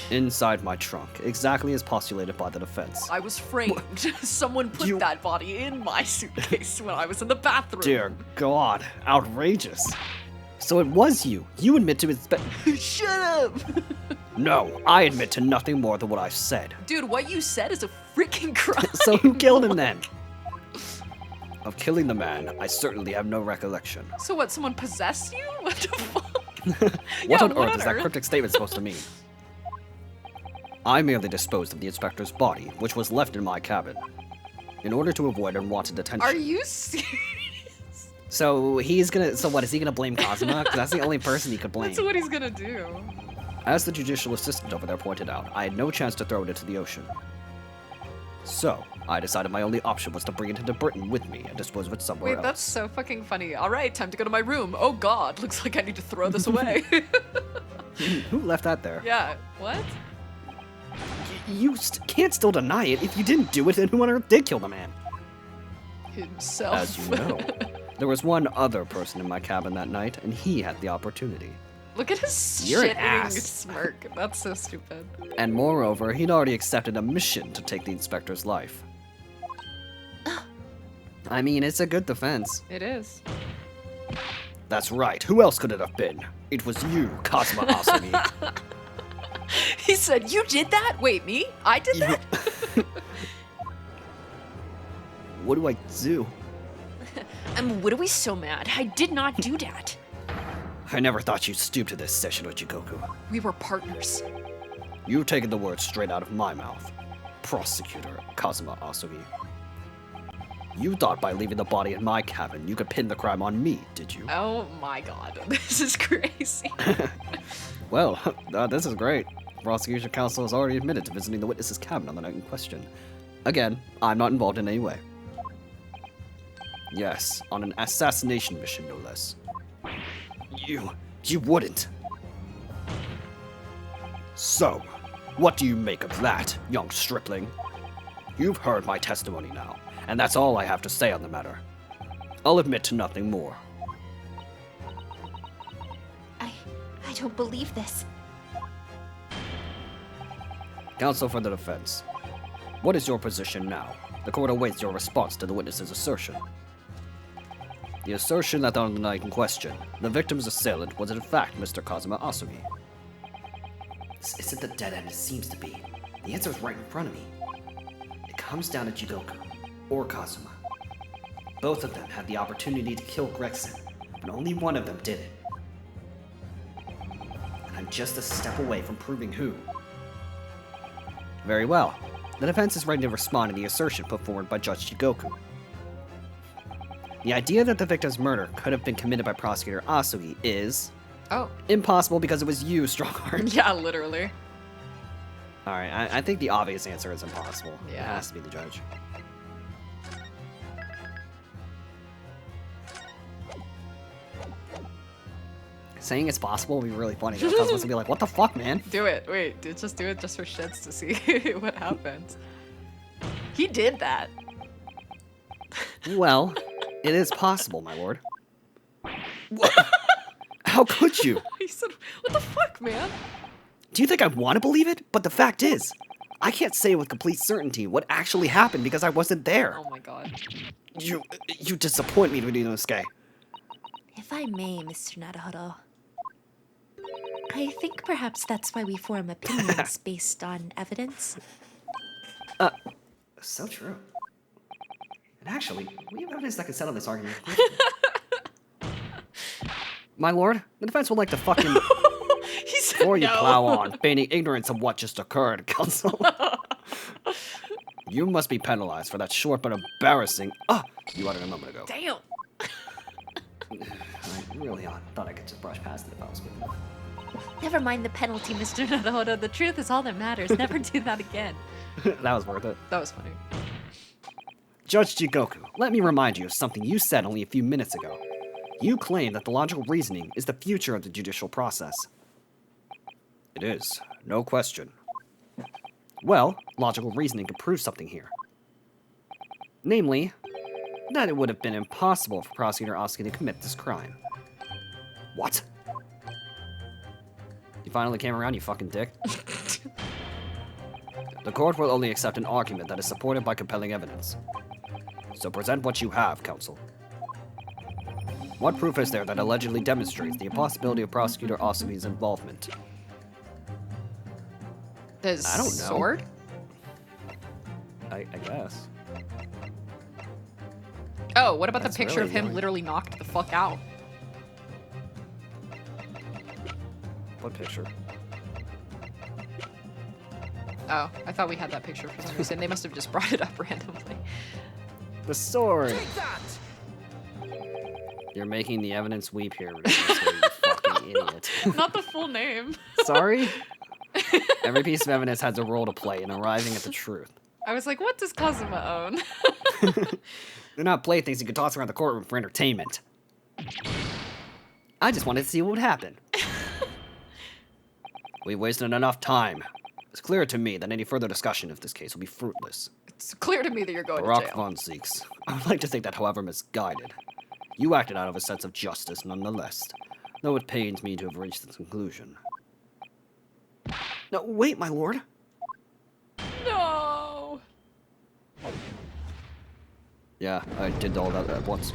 Speaker 1: Inside my trunk, exactly as postulated by the defense.
Speaker 2: I was framed. Someone put that body in my suitcase when I was in the bathroom.
Speaker 1: Dear God, outrageous. So it was you. You admit to
Speaker 2: Shut up!
Speaker 1: No, I admit to nothing more than what I've said.
Speaker 2: Dude, what you said is a freaking crime.
Speaker 1: So who killed him then? Of killing the man, I certainly have no recollection.
Speaker 2: So what, someone possessed you? What the fuck?
Speaker 1: What
Speaker 2: Yeah,
Speaker 1: on
Speaker 2: what
Speaker 1: earth
Speaker 2: on
Speaker 1: is that
Speaker 2: earth?
Speaker 1: cryptic statement supposed to mean? I merely disposed of the inspector's body, which was left in my cabin, in order to avoid unwanted attention.
Speaker 2: Are you serious?
Speaker 1: So what, is he gonna blame Kazuma? Because that's the only person he could blame.
Speaker 2: That's what he's gonna do.
Speaker 1: As the judicial assistant over there pointed out, I had no chance to throw it into the ocean. So, I decided my only option was to bring it into Britain with me and dispose of it somewhere
Speaker 2: Wait,
Speaker 1: else.
Speaker 2: that's so fucking funny. All right, time to go to my room. Oh god, looks like I need to throw this away.
Speaker 1: Who left that there?
Speaker 2: Yeah, what?
Speaker 1: You can't still deny it. If you didn't do it, then who on earth did kill the man?
Speaker 2: Himself.
Speaker 1: As you know, there was one other person in my cabin that night, and he had the opportunity.
Speaker 2: Look at his
Speaker 1: You're an
Speaker 2: shit-eating
Speaker 1: ass.
Speaker 2: smirk. That's so stupid.
Speaker 1: And moreover, he'd already accepted a mission to take the inspector's life. I mean, it's a good defense.
Speaker 2: It is.
Speaker 1: That's right. Who else could it have been? It was you, Kazuma Asumi.
Speaker 2: He said, you did that? Wait, me? I did that?
Speaker 1: What do I do?
Speaker 2: What are we so mad? I did not do that.
Speaker 1: I never thought you'd stoop to this, Sesshono Jigoku.
Speaker 2: We were partners.
Speaker 1: You've taken the words straight out of my mouth. Prosecutor Kazuma Asugi. You thought by leaving the body in my cabin, you could pin the crime on me, did you?
Speaker 2: Oh my god, this is crazy.
Speaker 1: Well, this is great. Prosecution counsel has already admitted to visiting the witness's cabin on the night in question. Again, I'm not involved in any way. Yes, on an assassination mission, no less. You wouldn't. So, what do you make of that, young stripling? You've heard my testimony now, and that's all I have to say on the matter. I'll admit to nothing more.
Speaker 4: I don't believe this.
Speaker 1: Counsel for the defense. What is your position now? The court awaits your response to the witness's assertion. The assertion that on the night in question, the victim's assailant was in fact Mr. Kazuma Asugi. This isn't the dead end it seems to be. The answer is right in front of me. It comes down to Jigoku, or Kazuma. Both of them had the opportunity to kill Gregson, but only one of them did it. And I'm just a step away from proving who. Very well. The defense is ready to respond to the assertion put forward by Judge Jigoku. The idea that the victim's murder could have been committed by Prosecutor Asugi is...
Speaker 2: Oh.
Speaker 1: Impossible because it was you, Stronghart.
Speaker 2: Yeah, literally.
Speaker 1: Alright, I think the obvious answer is impossible.
Speaker 2: Yeah.
Speaker 1: It has to be the judge. Saying it's possible would be really funny. Because it's gonna be like, what the fuck, man?
Speaker 2: Do it. Wait, just do it just for shits to see what happens. He did that.
Speaker 1: Well, it is possible, my lord. What? How could you?
Speaker 2: He said, what the fuck, man?
Speaker 1: Do you think I want to believe it? But the fact is, I can't say with complete certainty what actually happened because I wasn't there.
Speaker 2: Oh my god.
Speaker 1: You disappoint me, Ryunosuke.
Speaker 4: If I may, Mr. Naruhodo, I think perhaps that's why we form opinions based on evidence.
Speaker 1: So true. And actually, we have evidence that can settle this argument. My lord, the defense would like to fucking...
Speaker 2: He said
Speaker 1: Before you
Speaker 2: no.
Speaker 1: plow on, feigning ignorance of what just occurred, counsel. You must be penalized for that short but embarrassing... you uttered a moment ago.
Speaker 2: Damn.
Speaker 1: I really thought I could just brush past it if I was with you.
Speaker 4: Never mind the penalty, Mr. Naruhodo. The truth is all that matters. Never do that again.
Speaker 1: That was worth it.
Speaker 2: That was funny.
Speaker 1: Judge Jigoku, let me remind you of something you said only a few minutes ago. You claim that the logical reasoning is the future of the judicial process. It is, no question. Well, logical reasoning can prove something here. Namely, that it would have been impossible for Prosecutor Asugi to commit this crime. What? You finally came around, you fucking dick? The court will only accept an argument that is supported by compelling evidence. So present what you have, counsel. What proof is there that allegedly demonstrates the impossibility of Prosecutor Asugi's involvement?
Speaker 2: The
Speaker 1: I don't know.
Speaker 2: sword?
Speaker 1: I guess.
Speaker 2: Oh, what about
Speaker 1: That's
Speaker 2: the picture
Speaker 1: really
Speaker 2: of him
Speaker 1: annoying.
Speaker 2: literally knocked the fuck out?
Speaker 1: What picture?
Speaker 2: Oh, I thought we had that picture for some reason. They must have just brought it up randomly.
Speaker 1: The sword!
Speaker 3: Take that!
Speaker 1: You're making the evidence weep here, Ryunosuke, you fucking idiot.
Speaker 2: Not the full name.
Speaker 1: Sorry? Every piece of evidence has a role to play in arriving at the truth.
Speaker 2: I was like, what does Kazuma own?
Speaker 1: They're not playthings you can toss around the courtroom for entertainment. I just wanted to see what would happen. We've wasted enough time. It's clear to me that any further discussion of this case will be fruitless.
Speaker 2: It's clear to me that you're going to
Speaker 1: Barack
Speaker 2: jail.
Speaker 1: von Zieks, I would like to think that, however misguided, you acted out of a sense of justice nonetheless, though it pains me to have reached this conclusion. No, wait, my lord.
Speaker 2: No.
Speaker 1: Yeah, I did all that at once.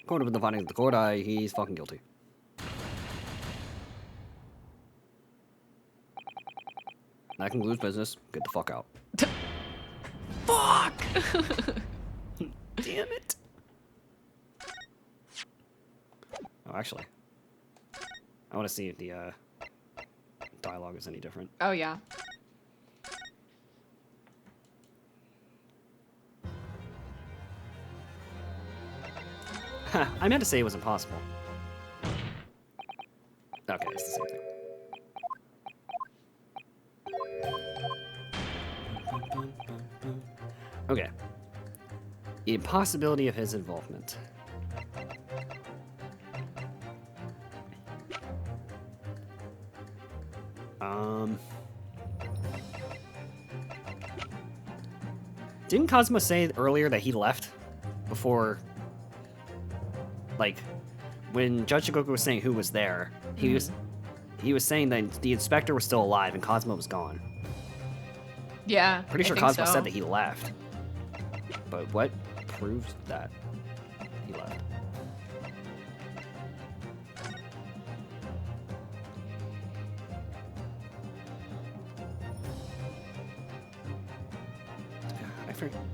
Speaker 1: According to the findings of the court, he's fucking guilty. That concludes business. Get the fuck out.
Speaker 2: Fuck!
Speaker 1: Damn it. Oh, actually, I want to see if the dialogue is any different.
Speaker 2: Oh, yeah.
Speaker 1: I meant to say it was impossible. Okay, it's the same thing. Okay. The impossibility of his involvement. Didn't Kazuma say earlier that he left before, like, when Judge Shigoku was saying who was there, he was saying that the inspector was still alive and Cosmo was gone.
Speaker 2: Yeah.
Speaker 1: Pretty sure Cosmo said that he left. But what proves that he left?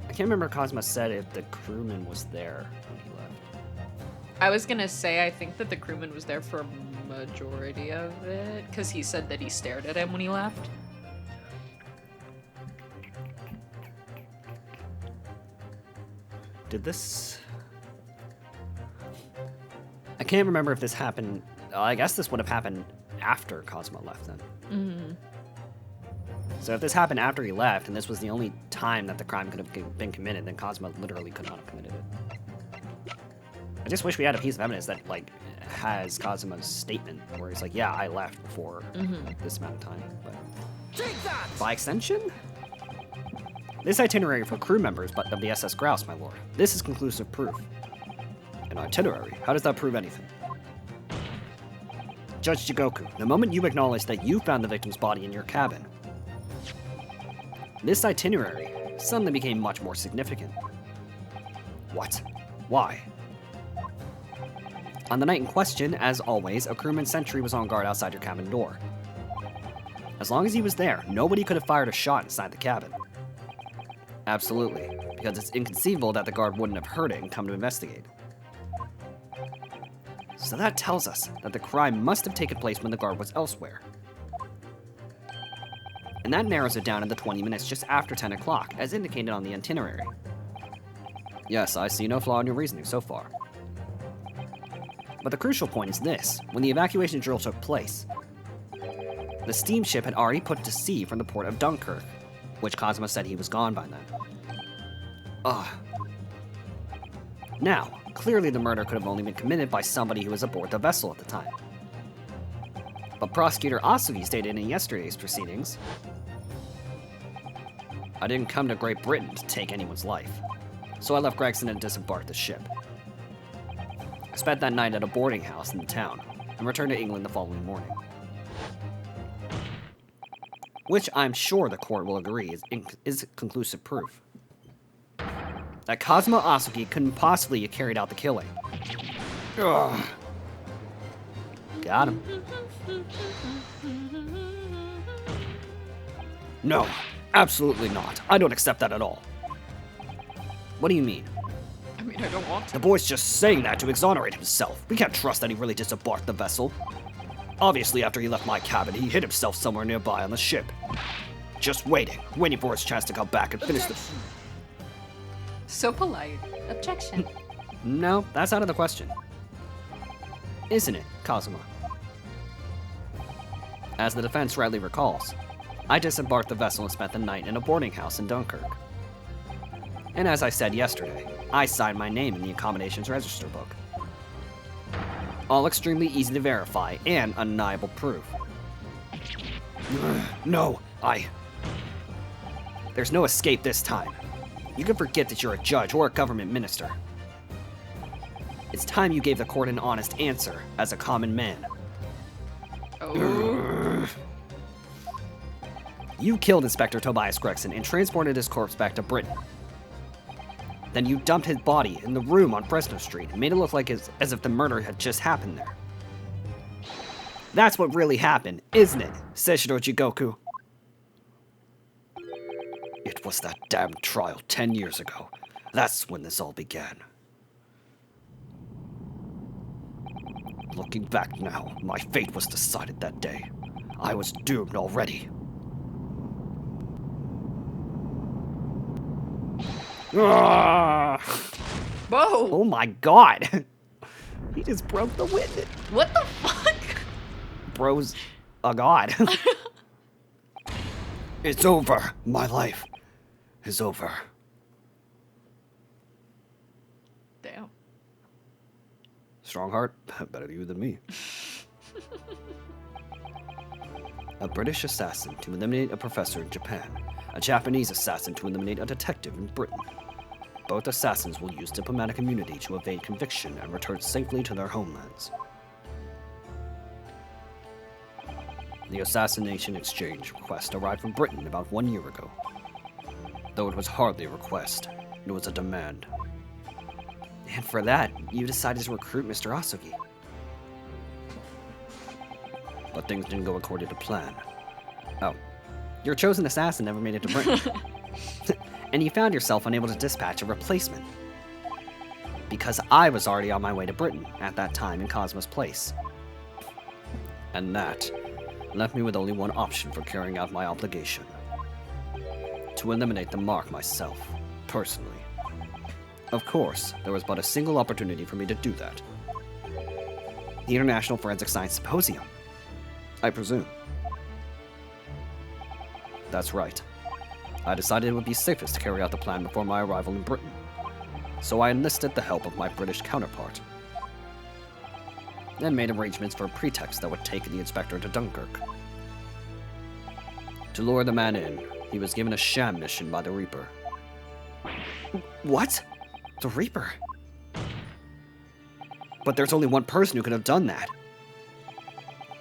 Speaker 1: I can't remember if Cosmo said if the crewman was there when he left.
Speaker 2: I was gonna say I think that the crewman was there for a majority of it, because he said that he stared at him when he left.
Speaker 1: Did this... I can't remember if this happened... I guess this would have happened after Cosmo left then.
Speaker 2: Mm-hmm.
Speaker 1: So if this happened after he left, and this was the only time that the crime could have been committed, then Cosmo literally could not have committed it. I just wish we had a piece of evidence that, like, has Cosmo's statement, where he's like, yeah, I left before this amount of time. But
Speaker 3: Take that!
Speaker 1: by extension? This itinerary for crew members of the SS Grouse, my lord. This is conclusive proof. An itinerary? How does that prove anything? Judge Jigoku, the moment you acknowledge that you found the victim's body in your cabin, this itinerary suddenly became much more significant. What? Why? On the night in question, as always, a crewman sentry was on guard outside your cabin door. As long as he was there, nobody could have fired a shot inside the cabin. Absolutely, because it's inconceivable that the guard wouldn't have heard it and come to investigate. So that tells us that the crime must have taken place when the guard was elsewhere. And that narrows it down into 20 minutes just after 10 o'clock, as indicated on the itinerary. Yes, I see no flaw in your reasoning so far. But the crucial point is this: when the evacuation drill took place, the steamship had already put to sea from the port of Dunkirk, which Cosmo said he was gone by then. Ugh. Now, clearly the murder could have only been committed by somebody who was aboard the vessel at the time. But Prosecutor Asugi stated in yesterday's proceedings, I didn't come to Great Britain to take anyone's life, so I left Gregson and disembarked the ship. I spent that night at a boarding house in the town, and returned to England the following morning. Which I'm sure the court will agree is conclusive proof that Cosmo Asugi couldn't possibly have carried out the killing. Ugh. Got him. No, absolutely not. I don't accept that at all. What do you mean?
Speaker 2: I mean, I don't want to.
Speaker 1: The boy's just saying that to exonerate himself. We can't trust that he really disembarked the vessel. Obviously, after he left my cabin, he hid himself somewhere nearby on the ship. Just waiting for his chance to come back and finish the...
Speaker 2: So polite.
Speaker 4: Objection.
Speaker 1: No, that's out of the question. Isn't it, Kazuma? As the defense rightly recalls, I disembarked the vessel and spent the night in a boarding house in Dunkirk. And as I said yesterday, I signed my name in the accommodations register book. All extremely easy to verify and undeniable proof. No, There's no escape this time. You can forget that you're a judge or a government minister. It's time you gave the court an honest answer as a common man.
Speaker 2: Oh.
Speaker 1: You killed Inspector Tobias Gregson and transported his corpse back to Britain. Then you dumped his body in the room on Fresno Street and made it look like as if the murder had just happened there. That's what really happened, isn't it, Seishiro Jigoku? It was that damned trial 10 years ago. That's when this all began. Looking back now, my fate was decided that day. I was doomed already. Ah!
Speaker 2: Whoa!
Speaker 1: Oh my god! He just broke the wind.
Speaker 2: What the fuck?
Speaker 1: Bro's a god. It's over. My life is over.
Speaker 2: Damn.
Speaker 1: Strong heart, better you than me. A British assassin to eliminate a professor in Japan. A Japanese assassin to eliminate a detective in Britain. both assassins will use diplomatic immunity to evade conviction and return safely to their homelands. The assassination exchange request arrived from Britain about 1 year ago. Though it was hardly a request, it was a demand. And for that, you decided to recruit Mr. Asugi. But things didn't go according to plan. Oh, your chosen assassin never made it to Britain. And you found yourself unable to dispatch a replacement. Because I was already on my way to Britain at that time in Cosmos Place. And that left me with only one option for carrying out my obligation. To eliminate the mark myself, personally. Of course, there was but a single opportunity for me to do that. The International Forensic Science Symposium, I presume. That's right. I decided it would be safest to carry out the plan before my arrival in Britain, so I enlisted the help of my British counterpart, and made arrangements for a pretext that would take the inspector to Dunkirk. To lure the man in, he was given a sham mission by the Reaper. What? The Reaper? But there's only one person who could have done that.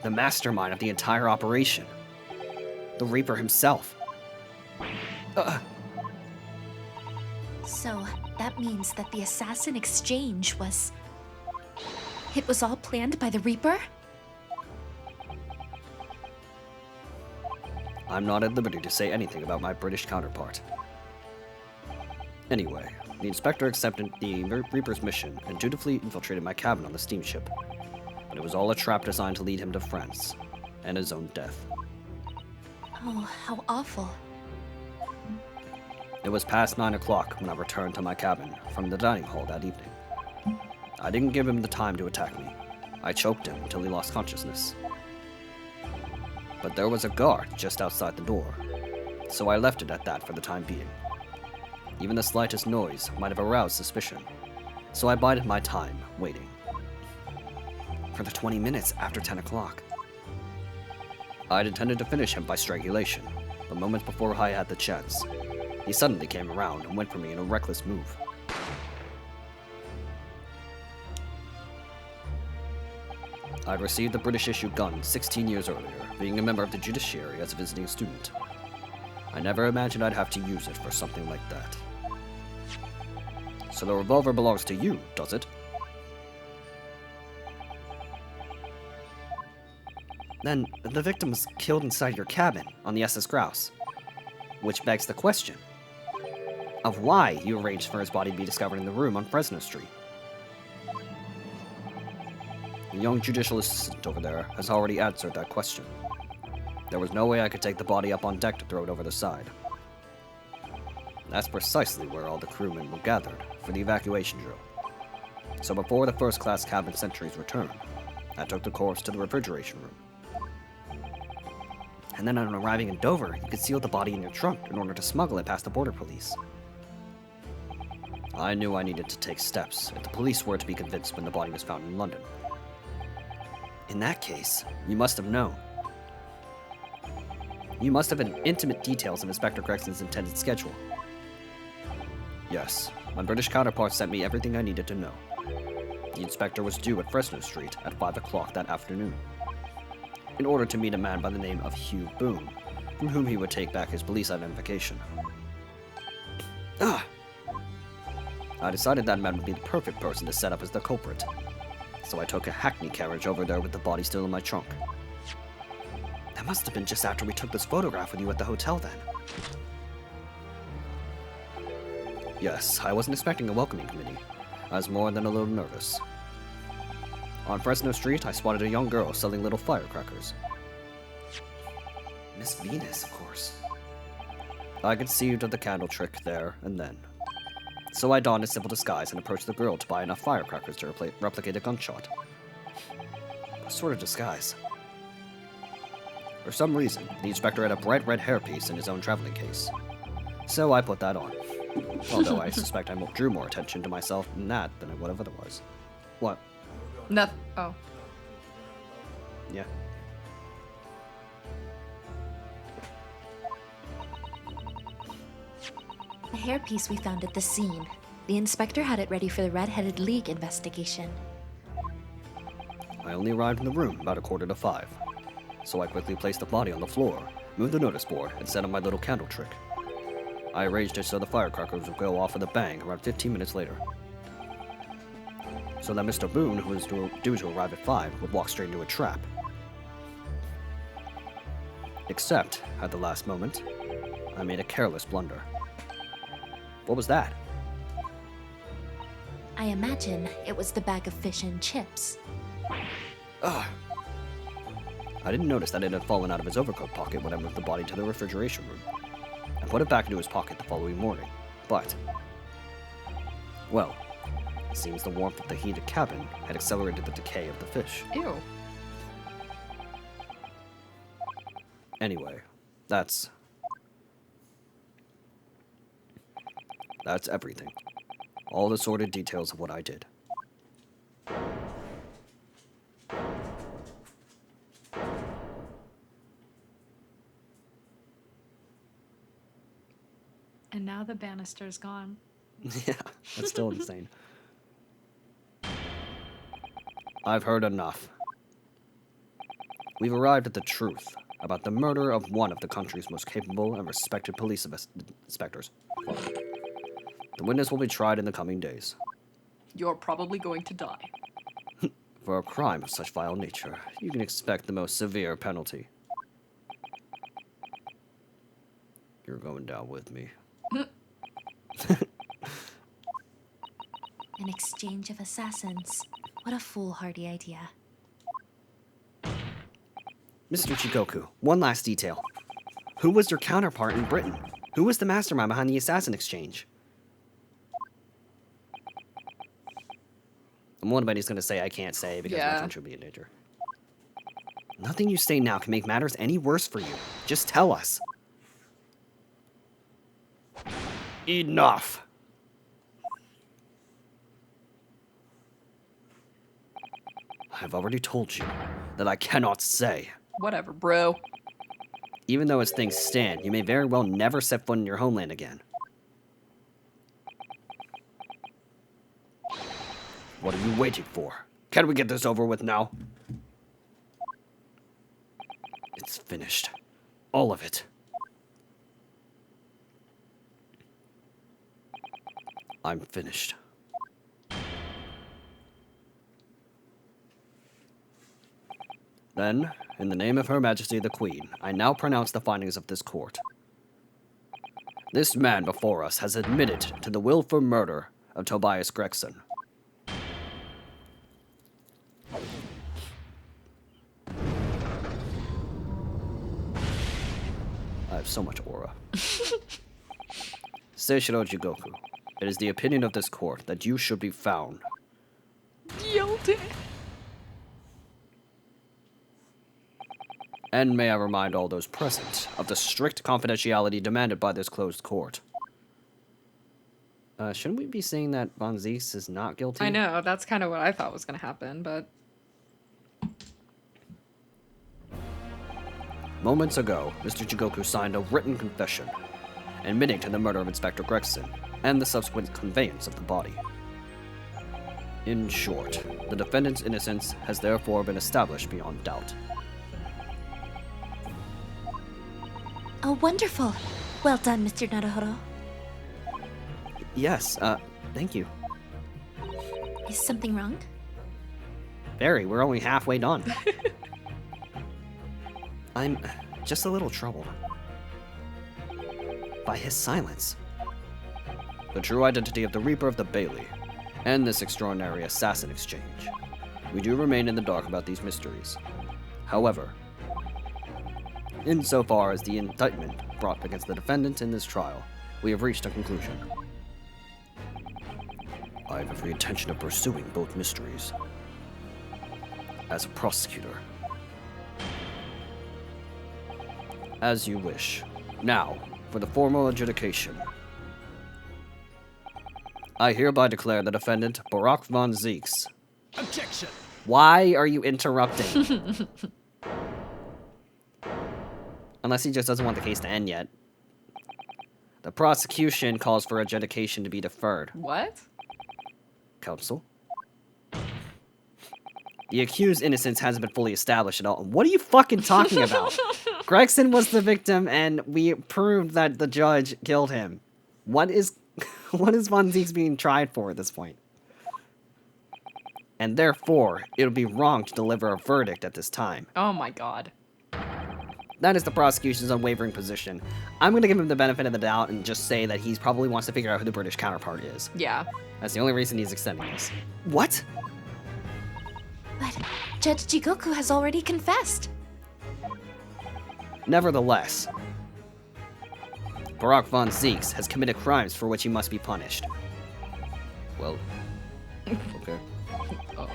Speaker 1: The mastermind of the entire operation. The Reaper himself.
Speaker 4: So, that means that the assassin exchange was... It was all planned by the Reaper?
Speaker 1: I'm not at liberty to say anything about my British counterpart. Anyway, the inspector accepted the Reaper's mission and dutifully infiltrated my cabin on the steamship. But it was all a trap designed to lead him to France, and his own death.
Speaker 4: Oh, how awful.
Speaker 1: It was past 9 o'clock when I returned to my cabin from the dining hall that evening. I didn't give him the time to attack me. I choked him until he lost consciousness. But there was a guard just outside the door, so I left it at that for the time being. Even the slightest noise might have aroused suspicion, so I bided my time, waiting. For the 20 minutes after 10 o'clock. I'd intended to finish him by strangulation, but moments before I had the chance, he suddenly came around and went for me in a reckless move. I'd received the British-issued gun 16 years earlier, being a member of the judiciary as a visiting student. I never imagined I'd have to use it for something like that. So the revolver belongs to you, does it? Then, the victim was killed inside your cabin on the SS Grouse. Which begs the question of why you arranged for his body to be discovered in the room on Fresno Street. The young judicial assistant over there has already answered that question. There was no way I could take the body up on deck to throw it over the side. That's precisely where all the crewmen were gathered for the evacuation drill. So before the first-class cabin sentries returned, I took the course to the refrigeration room. And then on arriving in Dover, you concealed the body in your trunk in order to smuggle it past the border police. I knew I needed to take steps if the police were to be convinced when the body was found in London. In that case, you must have known. You must have had intimate details of Inspector Gregson's intended schedule. Yes, my British counterpart sent me everything I needed to know. The inspector was due at Fresno Street at 5 o'clock that afternoon, in order to meet a man by the name of Hugh Boone, from whom he would take back his police identification. I decided that man would be the perfect person to set up as the culprit, so I took a hackney carriage over there with the body still in my trunk. That must have been just after we took this photograph with you at the hotel then. Yes, I wasn't expecting a welcoming committee. I was more than a little nervous. On Fresno Street, I spotted a young girl selling little firecrackers. Miss Venus, of course. I conceived of the candle trick there and then. So I donned a simple disguise and approached the girl to buy enough firecrackers to replicate a gunshot. What sort of disguise? For some reason, the inspector had a bright red hairpiece in his own traveling case. So I put that on. Although I suspect I drew more attention to myself in that than I would have otherwise. What?
Speaker 2: Nothing. Oh.
Speaker 1: Yeah.
Speaker 4: The hairpiece we found at the scene. The inspector had it ready for the Red-Headed League investigation.
Speaker 1: I only arrived in the room about 4:45, so I quickly placed the body on the floor, moved the notice board, and set up my little candle trick. I arranged it so the firecrackers would go off with a bang around 15 minutes later, so that Mr. Boone, who was due to arrive at 5, would walk straight into a trap. Except, at the last moment, I made a careless blunder. What was that?
Speaker 4: I imagine it was the bag of fish and chips.
Speaker 1: Ugh. I didn't notice that it had fallen out of his overcoat pocket when I moved the body to the refrigeration room. I put it back into his pocket the following morning, but... well, it seems the warmth of the heated cabin had accelerated the decay of the fish.
Speaker 2: Ew.
Speaker 1: Anyway, that's everything. All the sordid details of what I did.
Speaker 2: And now the banister's gone.
Speaker 1: Yeah, that's still insane. I've heard enough. We've arrived at the truth about the murder of one of the country's most capable and respected police inspectors. The witness will be tried in the coming days.
Speaker 2: You're probably going to die.
Speaker 1: For a crime of such vile nature, you can expect the most severe penalty. You're going down with me.
Speaker 4: An exchange of assassins. What a foolhardy idea.
Speaker 1: Mr. Chigoku, one last detail. Who was your counterpart in Britain? Who was the mastermind behind the assassin exchange? I'm wondering what he's going to say I can't say because my country will be in danger. Nothing you say now can make matters any worse for you. Just tell us. Enough. I've already told you that I cannot say.
Speaker 2: Whatever, bro.
Speaker 1: Even though as things stand, you may very well never set foot in your homeland again. What are you waiting for? Can we get this over with now? It's finished. All of it. I'm finished. Then, in the name of Her Majesty the Queen, I now pronounce the findings of this court. This man before us has admitted to the willful murder of Tobias Gregson. I have so much aura. Seishiro Jigoku, it is the opinion of this court that you should be found.
Speaker 2: Guilty.
Speaker 1: And may I remind all those present of the strict confidentiality demanded by this closed court. Shouldn't we be saying that Von Zeus is not guilty?
Speaker 2: I know, that's kind of what I thought was going to happen, but...
Speaker 1: Moments ago, Mr. Jigoku signed a written confession, admitting to the murder of Inspector Gregson and the subsequent conveyance of the body. In short, the defendant's innocence has therefore been established beyond doubt.
Speaker 4: Oh, wonderful. Well done, Mr. Naruhodo.
Speaker 1: Yes, thank you.
Speaker 4: Is something wrong?
Speaker 1: Very, we're only halfway done. I'm just a little troubled by his silence. The true identity of the Reaper of the Bailey and this extraordinary assassin exchange. We do remain in the dark about these mysteries. However, insofar as the indictment brought against the defendant in this trial, we have reached a conclusion. I have every intention of pursuing both mysteries. As a prosecutor. As you wish. Now, for the formal adjudication. I hereby declare the defendant, Barack von Zeeks.
Speaker 3: Objection!
Speaker 1: Why are you interrupting? Unless he just doesn't want the case to end yet. The prosecution calls for adjudication to be deferred.
Speaker 2: What?
Speaker 1: Counsel? The accused's innocence hasn't been fully established at all. What are you fucking talking about? Gregson was the victim, and we proved that the judge killed him. What is Von Zieks being tried for at this point? And therefore, it would be wrong to deliver a verdict at this time.
Speaker 2: Oh my god.
Speaker 1: That is the prosecution's unwavering position. I'm going to give him the benefit of the doubt and just say that he probably wants to figure out who the British counterpart is.
Speaker 2: Yeah.
Speaker 1: That's the only reason he's extending this. What?
Speaker 4: But Judge Jigoku has already confessed.
Speaker 1: Nevertheless, Barack Von Zieks has committed crimes for which he must be punished. Well, okay.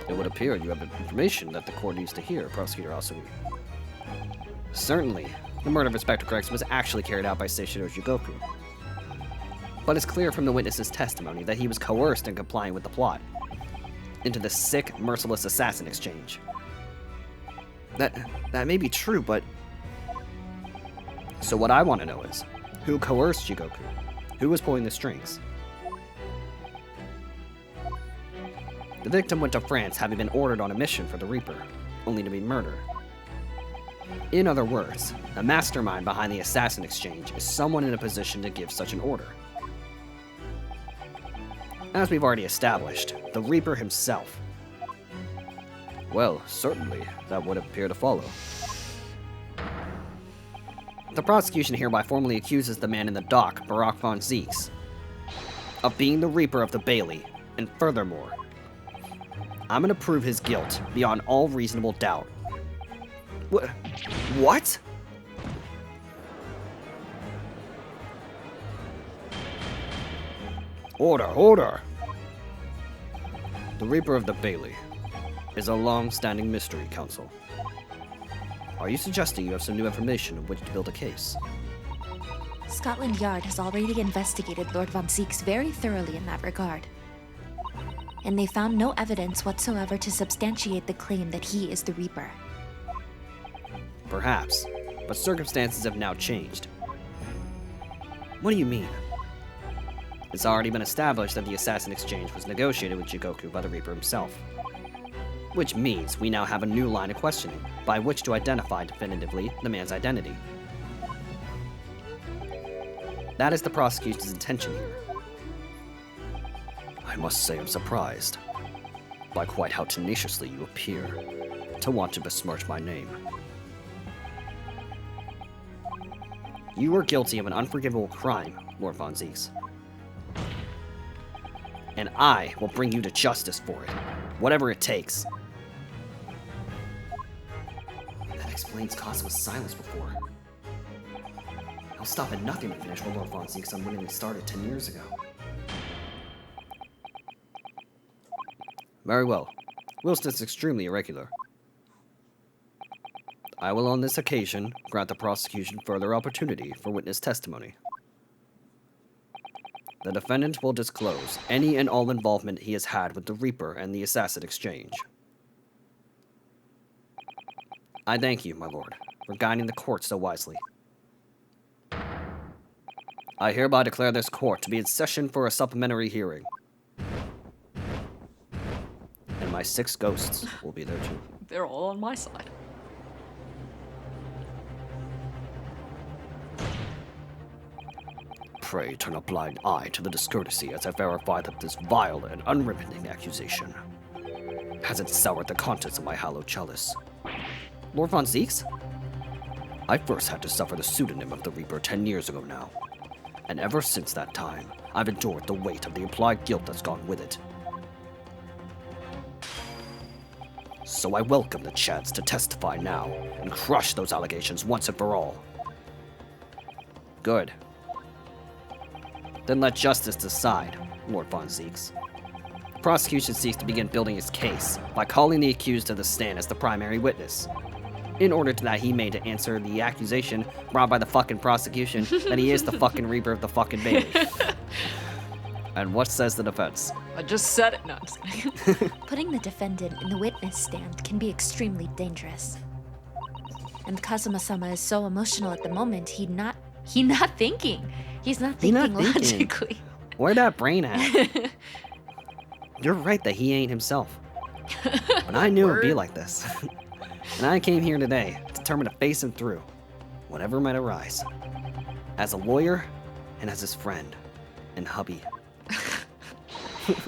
Speaker 1: It would appear you have information that the court needs to hear, Prosecutor Asui. Certainly, the murder of Inspector Gregson was actually carried out by Seishiro Jigoku. But it's clear from the witness's testimony that he was coerced in complying with the plot into the sick, merciless assassin exchange. That may be true, but... So what I want to know is, who coerced Jigoku? Who was pulling the strings? The victim went to France having been ordered on a mission for the Reaper, only to be murdered. In other words, the mastermind behind the assassin exchange is someone in a position to give such an order. As we've already established, the Reaper himself. Well, certainly, that would appear to follow. The prosecution hereby formally accuses the man in the dock, Barack Von Zieks, of being the Reaper of the Bailey, and furthermore, I'm gonna prove his guilt beyond all reasonable doubt. What? Order! The Reaper of the Bailey is a long-standing mystery, Counsel. Are you suggesting you have some new information on which to build a case?
Speaker 4: Scotland Yard has already investigated Lord Von Zieks very thoroughly in that regard. And they found no evidence whatsoever to substantiate the claim that he is the Reaper.
Speaker 1: Perhaps, but circumstances have now changed. What do you mean? It's already been established that the assassin exchange was negotiated with Jigoku by the Reaper himself. Which means we now have a new line of questioning, by which to identify definitively the man's identity. That is the prosecution's intention here. I must say I'm surprised by quite how tenaciously you appear to want to besmirch my name. You are guilty of an unforgivable crime, Lord Von Zieks. And I will bring you to justice for it, whatever it takes. That explains Kazuma's silence before. I'll stop at nothing to finish what Lord Von Zieks unwittingly started 10 years ago. Very well. Whilst it's extremely irregular, I will on this occasion grant the prosecution further opportunity for witness testimony. The defendant will disclose any and all involvement he has had with the Reaper and the assassin exchange. I thank you, my lord, for guiding the court so wisely. I hereby declare this court to be in session for a supplementary hearing. And my 6 ghosts will be there too.
Speaker 2: They're all on my side.
Speaker 1: Pray turn a blind eye to the discourtesy as I verify that this vile and unrepenting accusation hasn't soured the contents of my hallowed chalice. Lord Von Zieks? I first had to suffer the pseudonym of the Reaper 10 years ago now, and ever since that time, I've endured the weight of the implied guilt that's gone with it. So I welcome the chance to testify now and crush those allegations once and for all. Good. Then let justice decide, Lord Von Zieks. The prosecution seeks to begin building its case by calling the accused to the stand as the primary witness, in order that he may to answer the accusation brought by the fucking prosecution that he is the fucking Reaper of the fucking Bailey. And what says the defense?
Speaker 2: I just said it. No, I'm just kidding.
Speaker 4: Putting the defendant in the witness stand can be extremely dangerous. And Kazuma-sama is so emotional at the moment, he'd not He's not thinking. He's not
Speaker 1: He
Speaker 4: thinking
Speaker 1: not thinking.
Speaker 4: logically.
Speaker 1: Where that brain at? You're right that he ain't himself. But I knew it'd be like this. And I came here today, determined to face him through, whatever might arise. As a lawyer, and as his friend, and hubby.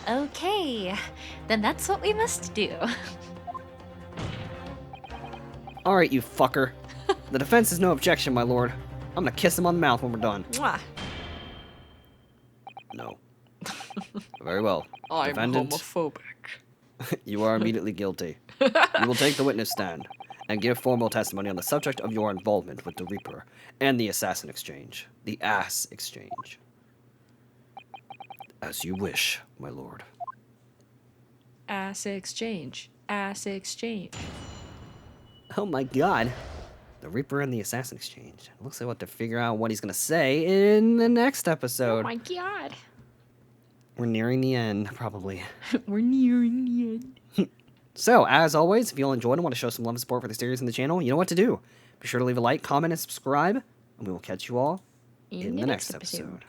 Speaker 4: Okay, then that's what we must do.
Speaker 1: Alright, you fucker. The defense has no objection, my lord. I'm gonna kiss him on the mouth when we're done.
Speaker 2: Mwah.
Speaker 1: No. Very well.
Speaker 2: I'm
Speaker 1: Defendant,
Speaker 2: homophobic.
Speaker 1: you are immediately guilty. You will take the witness stand and give formal testimony on the subject of your involvement with the Reaper and the Assassin Exchange. The Ass Exchange. As you wish, my lord.
Speaker 2: Ass exchange. Ass exchange.
Speaker 1: Oh my god. The Reaper and the Assassin Exchange. Looks like we'll have to figure out what he's gonna say in the next episode.
Speaker 2: Oh my god.
Speaker 1: We're nearing the end, probably.
Speaker 2: We're nearing the end.
Speaker 1: So, as always, if you all enjoyed and want to show some love and support for the series and the channel, you know what to do. Be sure to leave a like, comment, and subscribe, and we will catch you all in the next episode.